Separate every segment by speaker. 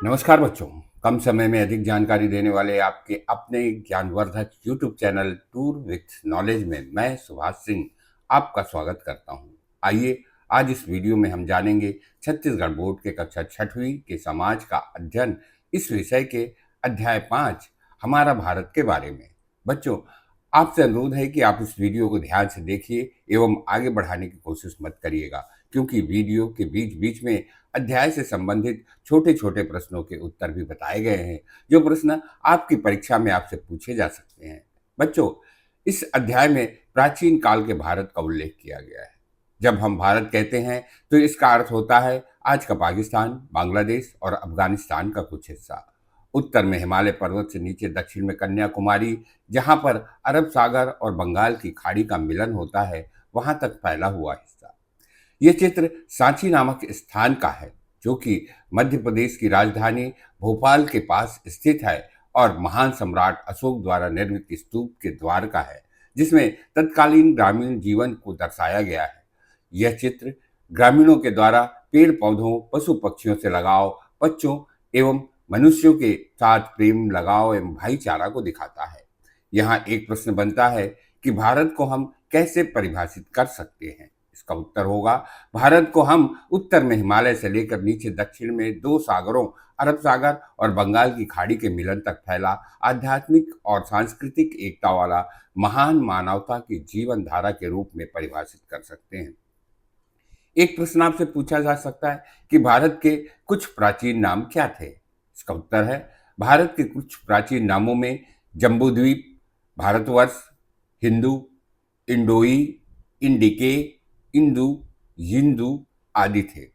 Speaker 1: नमस्कार बच्चों। कम समय में अधिक जानकारी देने वाले आपके अपने ज्ञानवर्धक YouTube channel tour with knowledge में मैं सुभाष सिंह आपका स्वागत करता हूं। आइए आज इस वीडियो में हम जानेंगे छत्तीसगढ़ बोर्ड के कक्षा छठवीं के समाज का अध्ययन इस विषय के अध्याय 5 हमारा भारत के बारे में। बच्चों, आपसे अनुरोध है कि आप इस वीडियो को ध्यान से देखिए एवं आगे बढ़ाने की कोशिश मत करिएगा, क्योंकि वीडियो के बीच बीच में अध्याय से संबंधित छोटे छोटे प्रश्नों के उत्तर भी बताए गए हैं, जो प्रश्न आपकी परीक्षा में आपसे पूछे जा सकते हैं। बच्चों, इस अध्याय में प्राचीन काल के भारत का उल्लेख किया गया है। जब हम भारत कहते हैं तो इसका अर्थ होता है आज का पाकिस्तान, बांग्लादेश और अफगानिस्तान का कुछ हिस्सा। उत्तर में हिमालय पर्वत से नीचे दक्षिण में कन्याकुमारी, जहां पर अरब सागर और बंगाल की खाड़ी का मिलन होता है, वहां तक फैला हुआ हिस्सा। ये चित्र सांची नामक स्थान का है, जो कि मध्य प्रदेश की राजधानी भोपाल के पास स्थित है और महान सम्राट अशोक द्वारा निर्मित स्तूप के द्वार का है, जिसमें तत्कालीन ग्रामीण जीवन को दर्शाया गया है। यह चित्र ग्रामीणों के द्वारा पेड़ पौधों, पशु पक्षियों से लगाव, बच्चों एवं मनुष्यों के साथ प्रेम, लगाव एवं भाईचारा को दिखाता है। यहाँ एक प्रश्न बनता है कि भारत को हम कैसे परिभाषित कर सकते हैं। इसका उत्तर होगा, भारत को हम उत्तर में हिमालय से लेकर नीचे दक्षिण में दो सागरों अरब सागर और बंगाल की खाड़ी के मिलन तक फैला आध्यात्मिक और सांस्कृतिक एकता वाला महान मानवता की जीवन धारा के रूप में परिभाषित कर सकते हैं। एक प्रश्न आपसे पूछा जा सकता है कि भारत के कुछ प्राचीन नाम क्या थे। इसका उत्तर है, भारत के कुछ प्राचीन नामों में जम्बूद्वीप, भारतवर्ष, हिंदू, इंडोई, इंडिके, इंदु, यिंदु आदि थे।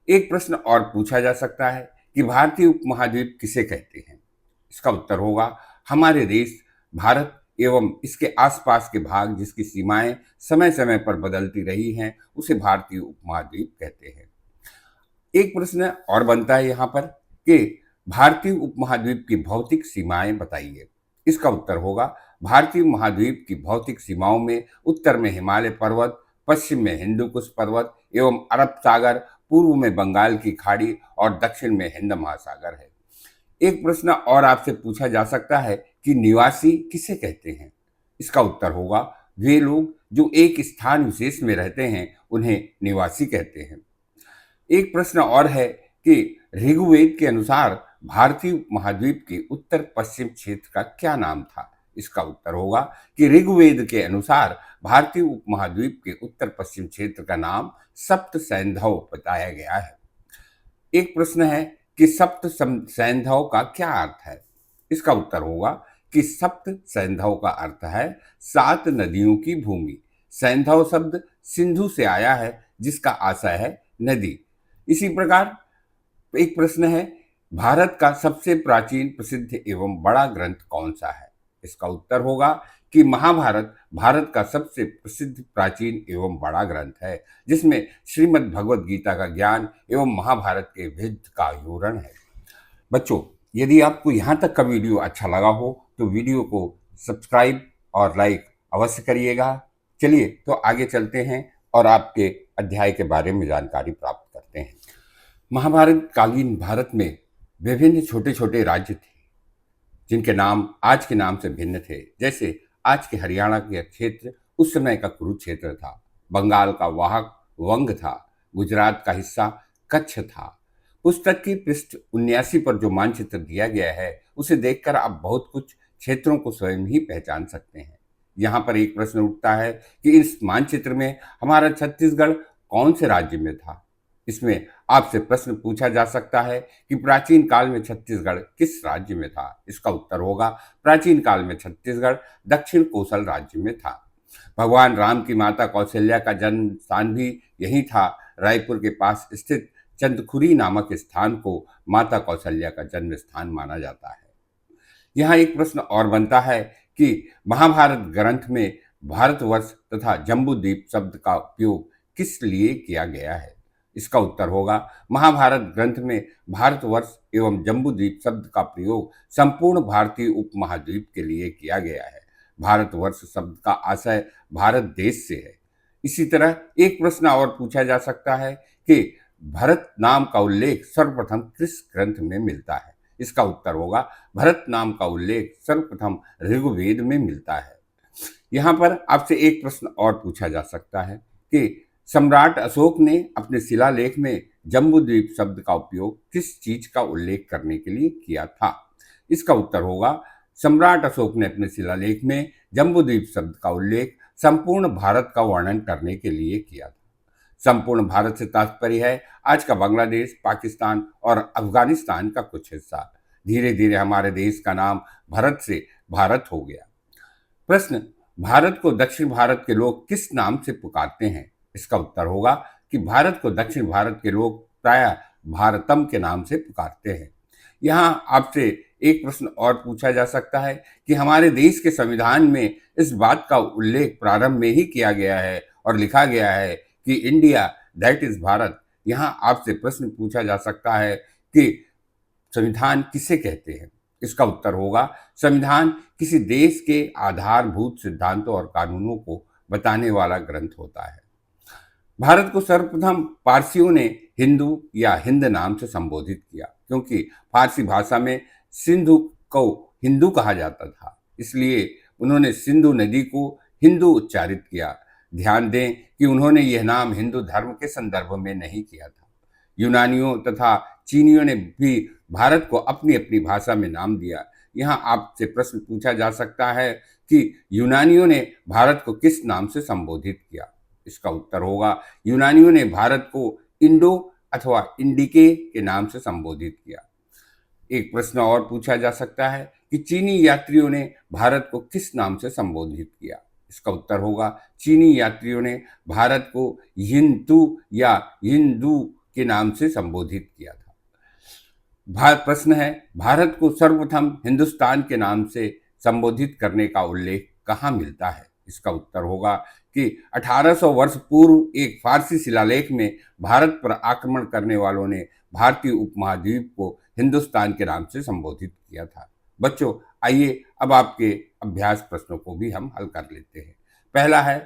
Speaker 1: एक प्रश्न और पूछा जा सकता है कि भारतीय उपमहाद्वीप किसे कहते हैं। इसका उत्तर होगा, हमारे देश भारत एवं इसके आसपास के भाग जिसकी सीमाएं समय समय पर बदलती रही हैं, उसे भारतीय उपमहाद्वीप कहते हैं। एक प्रश्न और बनता है यहाँ पर कि भारतीय उपमहाद्वीप की भौतिक सीमाएं बताइए। इसका उत्तर होगा, भारतीय महाद्वीप की भौतिक सीमाओं में उत्तर में हिमालय पर्वत, पश्चिम में हिंदू कुश पर्वत एवं अरब सागर, पूर्व में बंगाल की खाड़ी और दक्षिण में हिंद महासागर है। एक प्रश्न और आपसे पूछा जा सकता है कि निवासी किसे कहते हैं। इसका उत्तर होगा, वे लोग जो एक स्थान विशेष में रहते हैं उन्हें निवासी कहते हैं। एक प्रश्न और है कि ऋग्वेद के अनुसार भारतीय उपमहाद्वीप के उत्तर पश्चिम क्षेत्र का क्या नाम था। इसका उत्तर होगा कि ऋग्वेद के अनुसार भारतीय उपमहाद्वीप के उत्तर पश्चिम क्षेत्र का नाम सप्त सैंधव बताया गया है। एक प्रश्न है कि सप्त सैंधव का क्या अर्थ है। इसका उत्तर होगा कि सप्त सैंधव का अर्थ है 7 नदियों की भूमि। सैंधव शब्द सिंधु से आया है, जिसका आशय है नदी। इसी प्रकार एक प्रश्न है, भारत का सबसे प्राचीन, प्रसिद्ध एवं बड़ा ग्रंथ कौन सा है। इसका उत्तर होगा कि महाभारत भारत का सबसे प्रसिद्ध, प्राचीन एवं बड़ा ग्रंथ है, जिसमें श्रीमद् भगवद गीता का ज्ञान एवं महाभारत के विविध का विवरण है। बच्चों, यदि आपको यहाँ तक का वीडियो अच्छा लगा हो तो वीडियो को सब्सक्राइब और लाइक अवश्य करिएगा। चलिए तो आगे चलते हैं और आपके अध्याय के बारे में जानकारी प्राप्त करते हैं। महाभारत कालीन भारत में विभिन्न छोटे छोटे राज्य थे, जिनके नाम आज के नाम से भिन्न थे। जैसे आज के हरियाणा के क्षेत्र उस समय का कुरुक्षेत्र था, बंगाल का वाहक वंग था, गुजरात का हिस्सा कच्छ था। पुस्तक की पृष्ठ 79 पर जो मानचित्र दिया गया है, उसे देखकर आप बहुत कुछ क्षेत्रों को स्वयं ही पहचान सकते हैं। यहाँ पर एक प्रश्न उठता है कि इस मानचित्र में हमारा छत्तीसगढ़ कौन से राज्य में था। इसमें आपसे प्रश्न पूछा जा सकता है कि प्राचीन काल में छत्तीसगढ़ किस राज्य में था। इसका उत्तर होगा, प्राचीन काल में छत्तीसगढ़ दक्षिण कोसल राज्य में था। भगवान राम की माता कौशल्या का जन्म स्थान भी यही था। रायपुर के पास स्थित चंदखुरी नामक स्थान को माता कौशल्या का जन्म स्थान माना जाता है। यहाँ एक प्रश्न और बनता है कि महाभारत ग्रंथ में भारतवर्ष तथा जम्बूद्वीप शब्द का उपयोग किस लिए किया गया है। इसका उत्तर होगा, महाभारत ग्रंथ में भारतवर्ष एवं जम्बूद्वीप शब्द का प्रयोग संपूर्ण भारतीय उपमहाद्वीप के लिए किया गया है। भारतवर्ष शब्द का आशय भारत देश से है। इसी तरह एक प्रश्न और पूछा जा सकता है कि भरत नाम का उल्लेख सर्वप्रथम किस ग्रंथ में मिलता है? इसका उत्तर होगा भरत नाम का उल्लेख सर्वप्रथम ऋग्वेद में मिलता है। यहाँ पर आपसे एक प्रश्न और पूछा जा सकता है कि सम्राट अशोक ने अपने शिलालेख में जम्बूद्वीप शब्द का उपयोग किस चीज का उल्लेख करने के लिए किया था? इसका उत्तर होगा सम्राट अशोक ने अपने शिलालेख में जम्बूद्वीप शब्द का उल्लेख संपूर्ण भारत का वर्णन करने के लिए किया था। संपूर्ण भारत से तात्पर्य है आज का बांग्लादेश, पाकिस्तान और अफगानिस्तान का कुछ हिस्सा। धीरे धीरे हमारे देश का नाम भारत से भारत हो गया। प्रश्न, भारत को दक्षिण भारत के लोग किस नाम से पुकारते हैं? इसका उत्तर होगा कि भारत को दक्षिण भारत के लोग प्रायः भारतम के नाम से पुकारते हैं। यहाँ आपसे एक प्रश्न और पूछा जा सकता है कि हमारे देश के संविधान में इस बात का उल्लेख प्रारंभ में ही किया गया है और लिखा गया है कि इंडिया दैट इज भारत। यहाँ आपसे प्रश्न पूछा जा सकता है कि संविधान किसे कहते हैं? इसका उत्तर होगा संविधान किसी देश के आधारभूत सिद्धांतों और कानूनों को बताने वाला ग्रंथ होता है। भारत को सर्वप्रथम पारसियों ने हिंदू या हिंद नाम से संबोधित किया, क्योंकि फारसी भाषा में सिंधु को हिंदू कहा जाता था, इसलिए उन्होंने सिंधु नदी को हिंदू उच्चारित किया। ध्यान दें कि उन्होंने यह नाम हिंदू धर्म के संदर्भ में नहीं किया था। यूनानियों तथा चीनियों ने भी भारत को अपनी अपनी भाषा में नाम दिया। यहाँ आपसे प्रश्न पूछा जा सकता है कि यूनानियों ने भारत को किस नाम से संबोधित किया? इसका उत्तर होगा यूनानियों ने भारत को इंडो अथवा इंडिके के नाम से संबोधित किया। एक प्रश्न और पूछा जा सकता है कि चीनी यात्रियों ने भारत को किस नाम से संबोधित किया? इसका उत्तर होगा चीनी यात्रियों ने भारत को यिंतु या यिंदू के नाम से संबोधित किया था। प्रश्न है, भारत को सर्वप्रथम हिंदुस्तान के नाम से संबोधित करने का उल्लेख कहाँ मिलता है? इसका उत्तर होगा कि 1800 वर्ष पूर्व एक फारसी शिलालेख में भारत पर आक्रमण करने वालों ने भारतीय उपमहाद्वीप को हिंदुस्तान के नाम से संबोधित किया था। बच्चों, आइए अब आपके अभ्यास प्रश्नों को भी हम हल कर लेते हैं। पहला है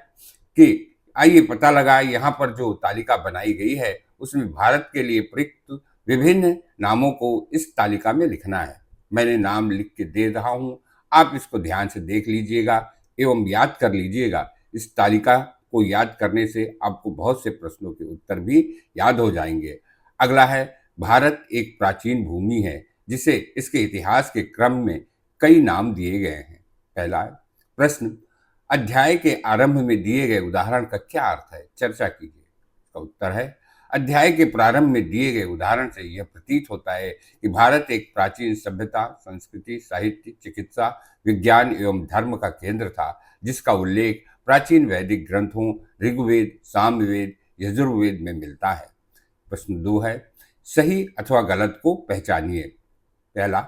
Speaker 1: कि आइए पता लगाए, यहाँ पर जो तालिका बनाई गई है उसमें भारत के लिए प्रयुक्त विभिन्न नामों को इस तालिका में लिखना है। मैंने नाम लिख के दे रहा हूँ, आप इसको ध्यान से देख लीजिएगा एवं याद कर लीजिएगा। इस तालिका को याद करने से आपको बहुत से प्रश्नों के उत्तर भी याद हो जाएंगे। अगला है, भारत एक प्राचीन भूमि है जिसे इसके इतिहास के क्रम में कई नाम दिए गए हैं। पहला प्रश्न, अध्याय के आरंभ में दिए गए उदाहरण का क्या अर्थ है? चर्चा कीजिए। इसका उत्तर है, अध्याय के प्रारंभ में दिए गए उदाहरण से यह प्रतीत होता है कि भारत एक प्राचीन सभ्यता, संस्कृति, साहित्य, चिकित्सा, विज्ञान एवं धर्म का केंद्र था, जिसका उल्लेख प्राचीन वैदिक ग्रंथों ऋग्वेद, सामवेद, यजुर्वेद में मिलता है। प्रश्न 2 है, सही अथवा गलत को पहचानिए। पहला,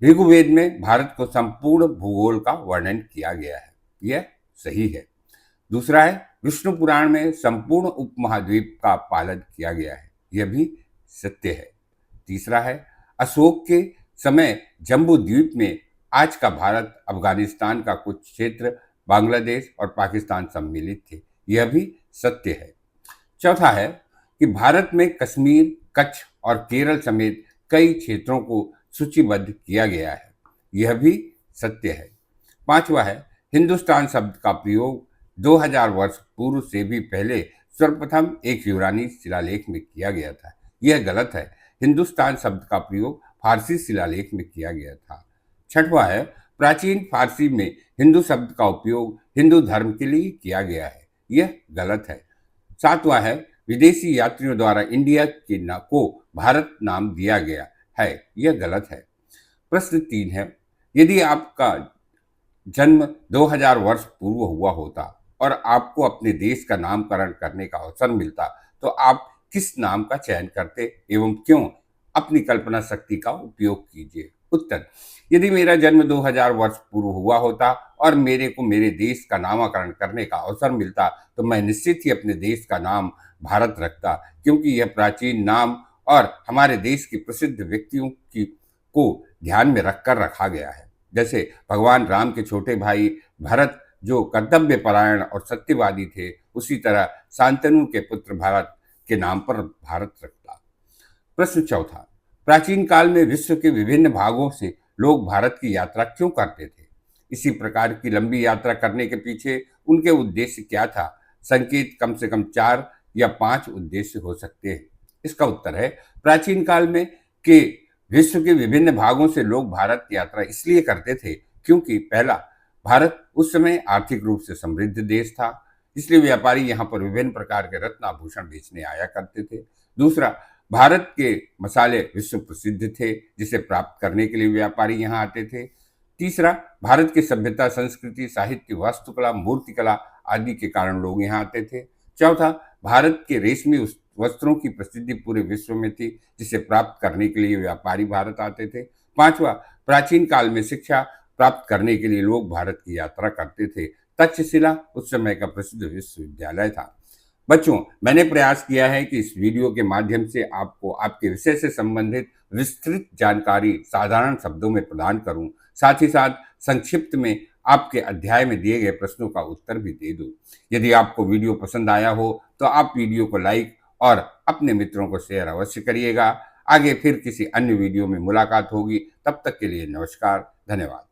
Speaker 1: ऋग्वेद में भारत को संपूर्ण भूगोल का वर्णन किया गया है, यह सही है। दूसरा है, विष्णु पुराण में संपूर्ण उपमहाद्वीप का पालन किया गया है, यह भी सत्य है। तीसरा है, अशोक के समय जम्बू द्वीप में आज का भारत, अफगानिस्तान का कुछ क्षेत्र, बांग्लादेश और पाकिस्तान सम्मिलित थे, यह भी सत्य है। चौथा है कि भारत में कश्मीर, कच्छ और केरल समेत कई क्षेत्रों को सूचीबद्ध किया गया है, यह भी सत्य है। पांचवा है, हिंदुस्तान शब्द का प्रयोग 2000 वर्ष पूर्व से भी पहले सर्वप्रथम एक यूनानी शिलालेख में किया गया था, यह गलत है। हिंदुस्तान शब्द का प्रयोग फारसी शिलालेख में किया गया था। छठवां है, प्राचीन फारसी में हिंदू शब्द का उपयोग हिंदू धर्म के लिए किया गया है, यह गलत है। सातवां है, विदेशी यात्रियों द्वारा इंडिया को भारत नाम दिया गया है, यह गलत है। प्रश्न 3 है, यदि आपका जन्म 2000 वर्ष पूर्व हुआ होता और आपको अपने देश का नामकरण करने का अवसर मिलता तो आप किस नाम का चयन करते एवं क्यों? अपनी कल्पना शक्ति का उपयोग कीजिए। उत्तर, यदि मेरा जन्म 2000 वर्ष पूर्व हुआ होता और मेरे को मेरे देश का नामकरण करने का अवसर मिलता तो मैं निश्चित ही अपने देश का नाम भारत रखता, क्योंकि यह प्राचीन नाम और हमारे देश के प्रसिद्ध व्यक्तियों को ध्यान में रखकर रखा गया है। जैसे भगवान राम के छोटे भाई भरत जो कर्तव्य परायण और सत्यवादी थे, उसी तरह शांतनु के पुत्र भरत के नाम पर भारत रखा। प्रश्न चौथा, प्राचीन काल में विश्व के विभिन्न भागों से लोग भारत की यात्रा क्यों करते थे? इसी प्रकार की लंबी यात्रा करने के पीछे उनके उद्देश्य क्या था? संकेत कम से कम 4 या 5 उद्देश्य हो सकते हैं। इसका उत्तर है, प्राचीन काल में के विश्व के विभिन्न भागों से लोग भारत की यात्रा इसलिए करते थे क्योंकि पहला, भारत उस समय आर्थिक रूप से समृद्ध देश था, इसलिए व्यापारी यहाँ पर विभिन्न प्रकार के रत्न आभूषण बेचने आया करते थे। दूसरा, भारत के मसाले विश्व प्रसिद्ध थे, जिसे प्राप्त करने के लिए व्यापारी यहाँ आते थे। तीसरा, भारत की सभ्यता, संस्कृति, साहित्य, वास्तुकला, मूर्तिकला आदि के कारण लोग यहाँ आते थे। चौथा, भारत के रेशमी वस्त्रों की प्रसिद्धि पूरे विश्व में थी, जिसे प्राप्त करने के लिए व्यापारी भारत आते थे। पांचवा, प्राचीन काल में शिक्षा प्राप्त करने के लिए लोग भारत की यात्रा करते थे। तक्षशिला उस समय का प्रसिद्ध विश्वविद्यालय था। बच्चों, मैंने प्रयास किया है कि इस वीडियो के माध्यम से आपको आपके विषय से संबंधित विस्तृत जानकारी साधारण शब्दों में प्रदान करूं, साथ ही साथ संक्षिप्त में आपके अध्याय में दिए गए प्रश्नों का उत्तर भी दे दूं। यदि आपको वीडियो पसंद आया हो तो आप वीडियो को लाइक और अपने मित्रों को शेयर अवश्य करिएगा। आगे फिर किसी अन्य वीडियो में मुलाकात होगी, तब तक के लिए नमस्कार, धन्यवाद।